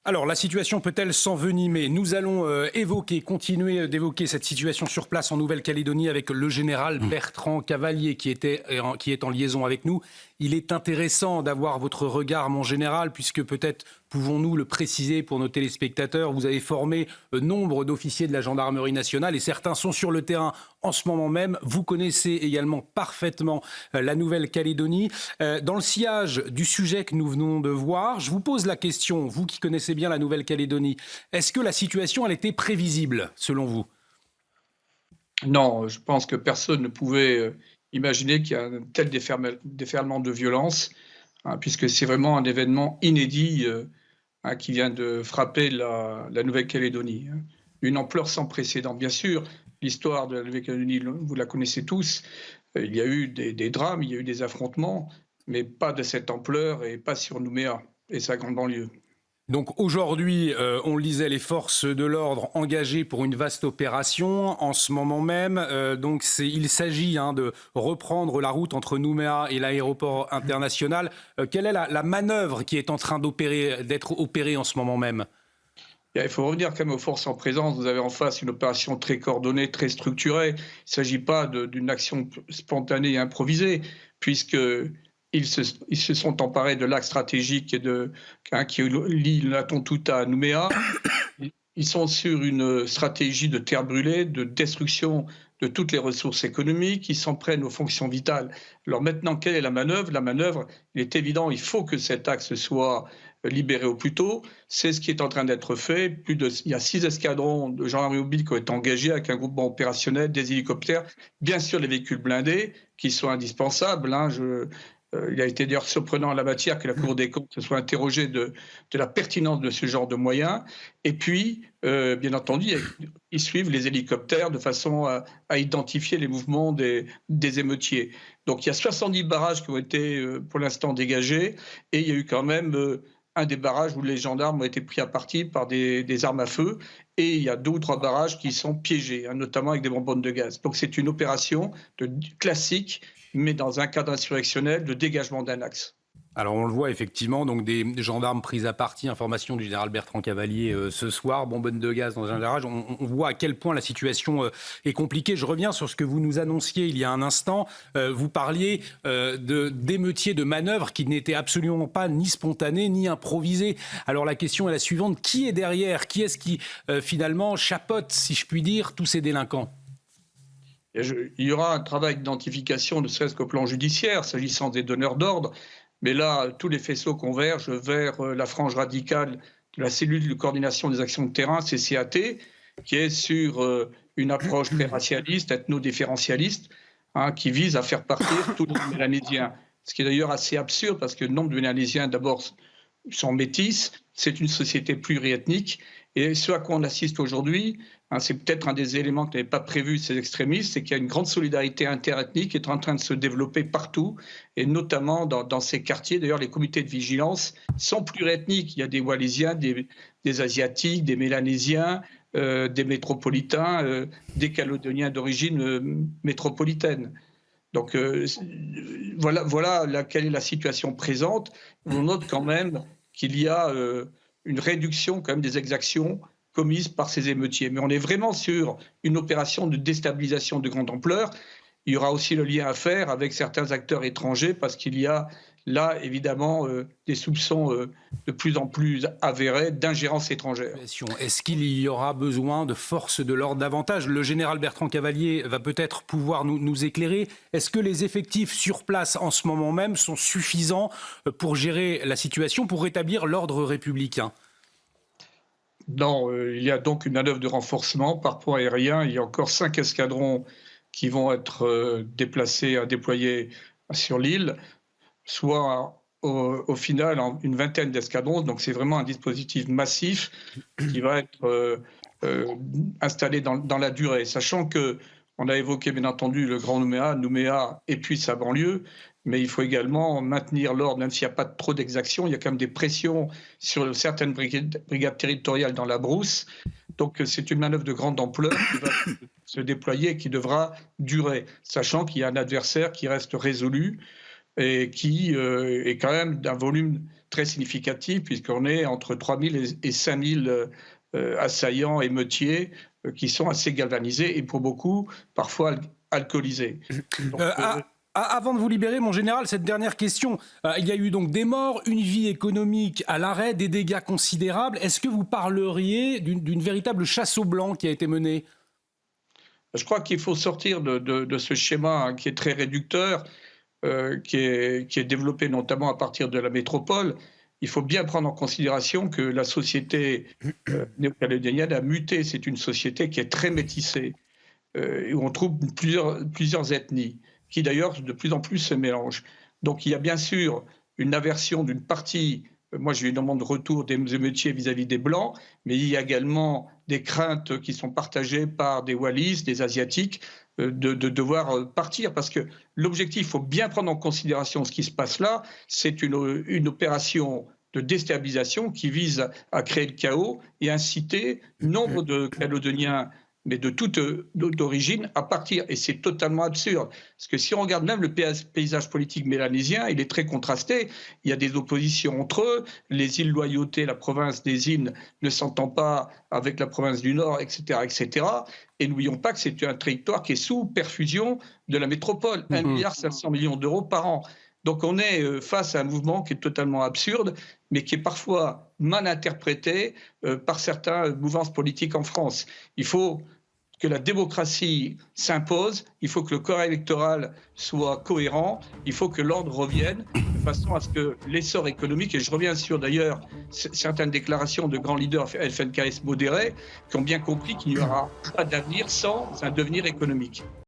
Alors, la situation peut-elle s'envenimer? Nous allons continuer d'évoquer cette situation sur place en Nouvelle-Calédonie avec le général Bertrand Cavalier qui est en liaison avec nous. Il est intéressant d'avoir votre regard, mon général, puisque peut-être pouvons-nous le préciser pour nos téléspectateurs. Vous avez formé nombre d'officiers de la gendarmerie nationale et certains sont sur le terrain en ce moment même. Vous connaissez également parfaitement la Nouvelle-Calédonie. Dans le sillage du sujet que nous venons de voir, je vous pose la question, vous qui connaissez bien la Nouvelle-Calédonie, est-ce que la situation elle était prévisible, selon vous? Non, je pense que personne ne pouvait imaginer qu'il y a un tel déferlement de violence, hein, puisque c'est vraiment un événement inédit hein, qui vient de frapper la Nouvelle-Calédonie, hein. Une ampleur sans précédent. Bien sûr, l'histoire de la Nouvelle-Calédonie, vous la connaissez tous. Il y a eu des drames, il y a eu des affrontements, mais pas de cette ampleur et pas sur Nouméa et sa grande banlieue. Donc aujourd'hui, on le disait, les forces de l'ordre engagées pour une vaste opération en ce moment même. Il s'agit de reprendre la route entre Nouméa et l'aéroport international. Quelle est la manœuvre qui est en train d'être opérée en ce moment même? Il faut revenir quand même aux forces en présence. Vous avez en face une opération très coordonnée, très structurée. Il ne s'agit pas d'une action spontanée et improvisée, puisqu'ils se sont emparés de l'axe stratégique qui lie Laton-Touta à Nouméa. Ils sont sur une stratégie de terre brûlée, de destruction de toutes les ressources économiques. Ils s'en prennent aux fonctions vitales. Alors maintenant, quelle est la manœuvre? La manœuvre, il est évident, il faut que cet axe soit libéré au plus tôt. C'est ce qui est en train d'être fait. Il y a 6 escadrons de gendarmerie mobile qui ont été engagés avec un groupement opérationnel, des hélicoptères, bien sûr les véhicules blindés qui sont indispensables, hein. Il a été d'ailleurs surprenant en la matière que la Cour des comptes se soit interrogée de la pertinence de ce genre de moyens. Et puis, bien entendu, ils suivent les hélicoptères de façon à identifier les mouvements des émeutiers. Donc il y a 70 barrages qui ont été pour l'instant dégagés et il y a eu quand même un des barrages où les gendarmes ont été pris à partie par des armes à feu et il y a 2 ou 3 barrages qui sont piégés, hein, notamment avec des bonbonnes de gaz. Donc c'est une opération classique, mais dans un cadre insurrectionnel de dégagement d'un axe. Alors on le voit effectivement, donc des gendarmes pris à partie, information du général Bertrand Cavalier ce soir, bonbonne de gaz dans un garage. On voit à quel point la situation est compliquée. Je reviens sur ce que vous nous annonciez il y a un instant. Vous parliez d'émeutiers, de manœuvres qui n'étaient absolument pas ni spontanées ni improvisées. Alors la question est la suivante, qui est derrière? Qui est-ce qui finalement chapeaute, si je puis dire, tous ces délinquants? Il y aura un travail d'identification, ne serait-ce qu'au plan judiciaire, s'agissant des donneurs d'ordre. Mais là, tous les faisceaux convergent vers la frange radicale de la cellule de coordination des actions de terrain, CCAT, qui est sur une approche très racialiste, ethno-différentialiste, hein, qui vise à faire partir tous les Mélanésiens. Ce qui est d'ailleurs assez absurde parce que le nombre de Mélanésiens, d'abord, sont métis, c'est une société pluriethnique. Et ce à quoi on assiste aujourd'hui, hein, c'est peut-être un des éléments que n'avaient pas prévu ces extrémistes, c'est qu'il y a une grande solidarité interethnique qui est en train de se développer partout, et notamment dans ces quartiers. D'ailleurs, les comités de vigilance sont pluriethniques. Il y a des Wallisiens, des Asiatiques, des Mélanésiens, des métropolitains, des Calédoniens d'origine métropolitaine. Donc voilà quelle est la situation présente. On note quand même qu'il y a une réduction quand même des exactions commises par ces émeutiers. Mais on est vraiment sur une opération de déstabilisation de grande ampleur. Il y aura aussi le lien à faire avec certains acteurs étrangers parce qu'il y a là, évidemment, des soupçons de plus en plus avérés d'ingérence étrangère. Est-ce qu'il y aura besoin de forces de l'ordre davantage? Le général Bertrand Cavalier va peut-être pouvoir nous éclairer. Est-ce que les effectifs sur place en ce moment même sont suffisants pour gérer la situation, pour rétablir l'ordre républicain? Non, il y a donc une manœuvre de renforcement par point aérien. Il y a encore 5 escadrons qui vont être déployés sur l'île, soit au final une vingtaine d'escadrons. Donc c'est vraiment un dispositif massif qui va être installé dans la durée, sachant qu'on a évoqué bien entendu le Grand Nouméa et puis sa banlieue, mais il faut également maintenir l'ordre, même s'il n'y a pas trop d'exactions, il y a quand même des pressions sur certaines brigades territoriales dans la brousse. Donc c'est une manœuvre de grande ampleur qui va se déployer et qui devra durer, sachant qu'il y a un adversaire qui reste résolu et qui est quand même d'un volume très significative, puisqu'on est entre 3000 et 5000 assaillants, émeutiers, qui sont assez galvanisés et pour beaucoup, parfois alcoolisés. Donc, avant de vous libérer, mon général, cette dernière question. Il y a eu donc des morts, une vie économique à l'arrêt, des dégâts considérables. Est-ce que vous parleriez d'une véritable chasse au blanc qui a été menée ? je crois qu'il faut sortir de ce schéma, hein, qui est très réducteur, qui est développé notamment à partir de la métropole. Il faut bien prendre en considération que la société néo-calédonienne a muté. C'est une société qui est très métissée, où on trouve plusieurs ethnies, qui d'ailleurs de plus en plus se mélangent. Donc il y a bien sûr une aversion d'une partie, moi j'ai eu une demande de retour des émeutiers vis-à-vis des Blancs, mais il y a également des craintes qui sont partagées par des Wallis, des Asiatiques, de devoir partir. Parce que l'objectif, il faut bien prendre en considération ce qui se passe là, c'est une opération de déstabilisation qui vise à créer le chaos et inciter nombre de Calédoniens, mais de toute origine, à partir. Et c'est totalement absurde. Parce que si on regarde même le paysage politique mélanésien, il est très contrasté. Il y a des oppositions entre eux. Les îles Loyauté, la province des îles, ne s'entend pas avec la province du Nord, etc. etc. Et n'oublions pas que c'est un territoire qui est sous perfusion de la métropole. 1,5 milliard d'euros par an. Donc on est face à un mouvement qui est totalement absurde, mais qui est parfois mal interprété par certaines mouvances politiques en France. Il faut que la démocratie s'impose, il faut que le corps électoral soit cohérent, il faut que l'ordre revienne de façon à ce que l'essor économique, et je reviens sur d'ailleurs certaines déclarations de grands leaders FNKS modérés, qui ont bien compris qu'il n'y aura pas d'avenir sans un devenir économique.